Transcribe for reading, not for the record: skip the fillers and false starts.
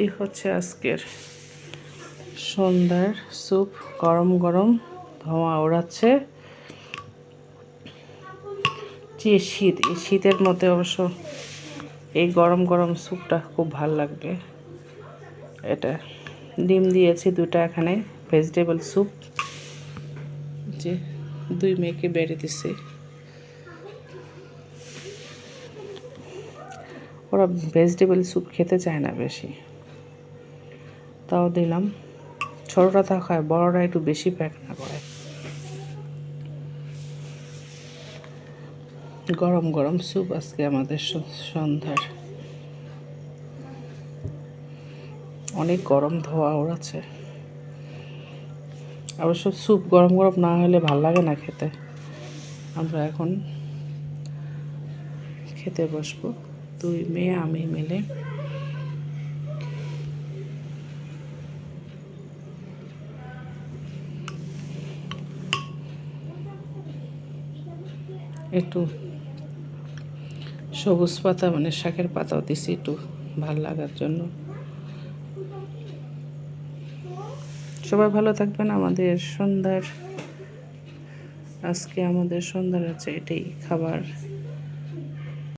এই হচ্ছে আজকের সন্ধ্যার স্যুপ। গরম গরম ধোঁয়া ওড়াচ্ছে। যে শীত, এই শীতের মধ্যে অবশ্য এই গরম গরম স্যুপটা খুব ভাল লাগবে। এটা ডিম দিয়েছি 2টা, এখানে ভেজিটেবল স্যুপ। যে 2 মেয়েকে বেড়ে দিছি, ওরা ভেজিটেবল স্যুপ খেতে চায় না বেশি, তাও দিলাম। ছোটরা তা খায়, বড়রা একটু বেশি পায়খানা করে। গরম গরম স্যুপ আজকে আমাদের সন্ধ্যার। অনেক গরম ধোঁয়া ওড়াচ্ছে। অবশ্য স্যুপ গরম গরম না হলে ভাল লাগে না খেতে। আমরা এখন খেতে বসবো, 2 মেয়ে আমি মিলে। একটু সবুজ পাতা মানে শাকের পাতাও দিছি একটু ভাল লাগার জন্য। সবাই ভালো থাকবেন। আজকে আমাদের সন্ধ্যার হচ্ছে এটাই খাবার।